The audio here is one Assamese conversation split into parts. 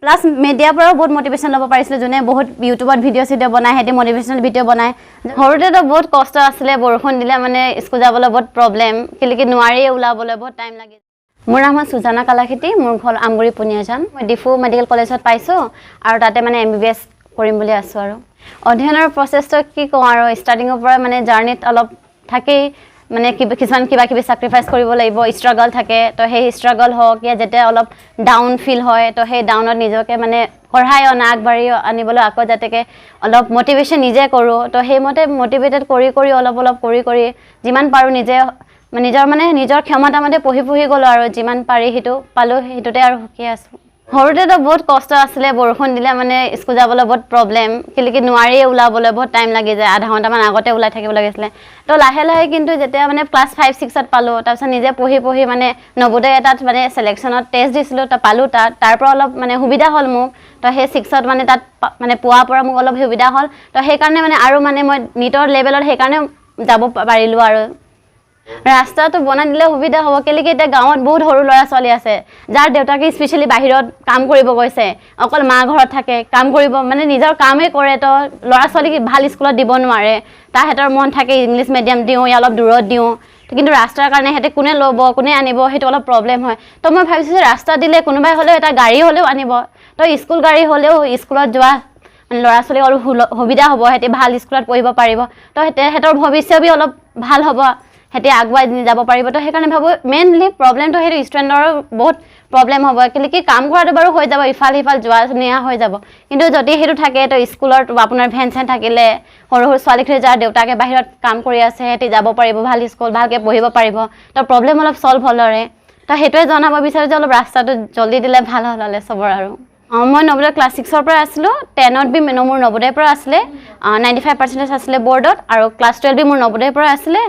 প্লাছ মিডিয়াৰ পৰাও বহুত মটিভেশ্যন ল'ব পাৰিছিলোঁ যোনে বহুত ইউটিউবত ভিডিঅ' চিডিঅ' বনায় সিহঁতে মটিভেশ্যনেল ভিডিঅ' বনায় সৰুতেতো বহুত কষ্ট আছিলে বৰষুণ দিলে মানে স্কুল যাবলৈ বহুত প্ৰব্লেম কেলেকি নোৱাৰিয়ে ওলাবলৈ বহুত টাইম লাগে মোৰ নাম হ'ল সুজানা কালাক্ষেত্ৰী মোৰ ঘৰ আমগুৰি পুনিয়াজান মই ডিফু মেডিকেল কলেজত পাইছোঁ আৰু তাতে মানে MBBS কৰিম বুলি আছোঁ আৰু অধ্যয়নৰ প্ৰচেছটো কি কওঁ আৰু ষ্টাৰ্টিঙৰ পৰা মানে জাৰ্ণিত অলপ থাকেই মানে কিছুমান কিবা কিবি sacrifice কৰিব লাগিব ষ্ট্ৰাগল থাকে তো সেই ষ্ট্ৰাগল হওক या যেতিয়া অলপ ডাউন ফিল হয় তো সেই ডাউনত নিজকে মানে পঢ়াই আগবাঢ়ি আনিবলৈ আকৌ যাতেকে অলপ মটিভেশ্যন নিজে কৰোঁ তো সেইমতে মটিভেটেড কৰি অলপ কৰি যিমান পাৰোঁ নিজে নিজৰ ক্ষমতা মতে পঢ়ি গ'লো আৰু যিমান পাৰি সেইটো পালোঁ সেইটোতে আৰু সুখী আছোঁ সৰুতেতো বহুত কষ্ট আছিলে বৰষুণ দিলে মানে স্কুল যাবলৈ বহুত প্ৰব্লেম কেলেকি নোৱাৰিয়ে ওলাবলৈ বহুত টাইম লাগি যায় আধা ঘণ্টামান আগতে ওলাই থাকিব লাগিছিলে তো লাহে কিন্তু যেতিয়া মানে ক্লাছ 5-6ত পালোঁ তাৰপিছত নিজে পঢ়ি মানে নবোদয় এটাত মানে চিলেকশ্যনত টেষ্ট দিছিলোঁ তো পালোঁ তাৰ পৰা অলপ মানে সুবিধা হ'ল মোক তো সেই 6ত মানে তাত মানে পোৱাৰ পৰা মোক অলপ সুবিধা হ'ল তো সেইকাৰণে মানে আৰু মানে মই নিটৰ লেভেলত সেইকাৰণে যাব পাৰিলোঁ আৰু ৰাস্তাটো বনাই দিলে সুবিধা হ'ব কেলেকি এতিয়া গাঁৱত বহুত সৰু ল'ৰা ছোৱালী আছে যাৰ দেউতাকে স্পেচিয়েলি বাহিৰত কাম কৰিব গৈছে অকল মা ঘৰত থাকে কাম কৰিব মানে নিজৰ কামেই কৰে তো ল'ৰা ছোৱালীক ভাল স্কুলত দিব নোৱাৰে তাহাঁতৰ মন থাকে ইংলিছ মিডিয়াম দিওঁ या অলপ দূৰত দিওঁ কিন্তু ৰাস্তাৰ কাৰণে হেতে কোনে ল'ব কোনে আনিব সেইটো অলপ প্ৰব্লেম হয় তো মই ভাবিছোঁ ৰাস্তা দিলে কোনোবাই হ'লেও এটা গাড়ী হ'লেও আনিব তো স্কুল গাড়ী হ'লেও স্কুলত যোৱা মানে ল'ৰা ছোৱালীক অলপ সুবিধা হ'ব হেতে ভাল স্কুলত পঢ়িব পাৰিব তো হেতৰ ভৱিষ্যত অলপ ভাল হ'ব হেতে আগুৱাই যাব পাৰিব তো সেইকাৰণে ভাবোঁ মেইনলি প্ৰব্লেমটো সেইটো ষ্টুডেণ্টৰ বহুত প্ৰব্লেম হ'ব কেলেকি কাম কৰাটো বাৰু হৈ যাব ইফাল সিফাল যোৱা নিয়া হৈ যাব কিন্তু যদি সেইটো থাকে তো স্কুলত আপোনাৰ ভেন চেন থাকিলে সৰু ছোৱালীখিনি যাৰ দেউতাকে বাহিৰত কাম কৰি আছে হেতে যাব পাৰিব ভাল স্কুল ভালকৈ পঢ়িব পাৰিব তো প্ৰব্লেম অলপ চল্ভ হ'লৰে তো সেইটোৱে জনাব বিচাৰোঁ যে অলপ ৰাস্তাটো জলদি দিলে ভাল হ'লে চবৰ আৰু মই নবোদয় ক্লাছ 6ৰ পৰা আছিলোঁ 10ত বি মোৰ নবোদয়ৰ পৰা আছিলে 95% আছিলে বৰ্ডত আৰু ক্লাছ 12 বি মোৰ নবোদয়ৰ পৰা আছিলে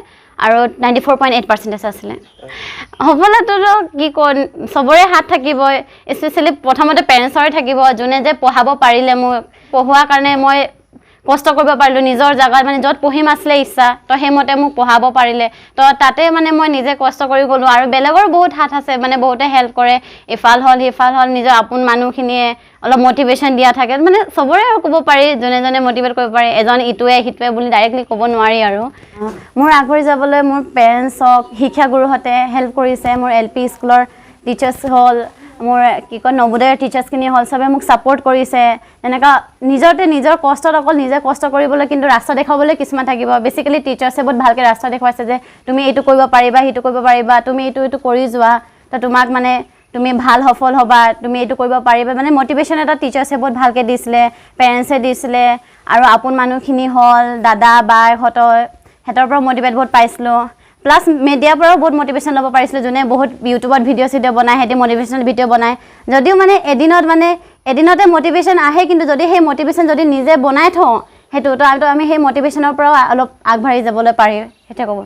আৰু 94.8% আছিলে সফলতাটো কি কয় চবৰে হাত থাকিব স্পেচিয়েলি প্ৰথমতে পেৰেণ্টছৰে থাকিব যোনে যে পঢ়াব পাৰিলে মোক পঢ়োৱাৰ কাৰণে মই কষ্ট কৰিব পাৰিলোঁ নিজৰ জাগাত মানে য'ত পঢ়িম আছিলে ইচ্ছা তো সেইমতে মোক পঢ়াব পাৰিলে তো তাতে মানে মই নিজে কষ্ট কৰি গ'লোঁ আৰু বেলেগৰ বহুত হাত আছে মানে বহুতে হেল্প কৰে ইফাল হ'ল সিফাল হ'ল নিজৰ আপোন মানুহখিনিয়ে অলপ মটিভেশ্যন দিয়া থাকে মানে চবৰে ক'ব পাৰি যোনে মটিভেট কৰিব পাৰে এজন ইটোৱে সিটোৱে বুলি ডাইৰেক্টলি ক'ব নোৱাৰি আৰু মোৰ আগবাঢ়ি যাবলৈ মোৰ পেৰেণ্টছক শিক্ষাগুৰুহঁতে হেল্প কৰিছে মোৰ LP স্কুলৰ টিচাৰ্ছ হ'ল মোৰ কি কয় নবোদয়ৰ টিচাৰ্ছখিনি হ'ল চবে মোক ছাপোৰ্ট কৰিছে এনেকুৱা নিজৰ কষ্টত অকল নিজে কষ্ট কৰিবলৈ কিন্তু ৰাস্তা দেখাবলৈ কিছুমান থাকিব বেছিকেলি টিচাৰ্ছে বহুত ভালকৈ ৰাস্তা দেখুৱাইছে যে তুমি এইটো কৰিব পাৰিবা সেইটো কৰিব পাৰিবা তুমি এইটো কৰি যোৱা তো তোমাক মানে তুমি ভাল সফল হ'বা তুমি এইটো কৰিব পাৰিবা মানে মটিভেশ্যন এটা টিচাৰ্ছে বহুত ভালকৈ দিছিলে পেৰেণ্টছে দিছিলে আৰু আপোন মানুহখিনি হ'ল দাদা বাইহঁতৰ পৰা মটিভেট বহুত পাইছিলোঁ প্লাছ মিডিয়াৰ পৰাও বহুত মটিভেশ্যন ল'ব পাৰিছিলোঁ যোনে বহুত ইউটিউবত ভিডিঅ' চিডিঅ' বনায় সিহঁতে মটিভেশ্যনেল ভিডিঅ' বনায় যদিও মানে এদিনতে মটিভেশ্যন আহে কিন্তু যদি সেই মটিভেশ্যন যদি নিজে বনাই থওঁ সেইটো তো আমি সেই মটিভেশ্যনৰ পৰাও অলপ আগবাঢ়ি যাবলৈ পাৰি সেইটোৱে ক'ব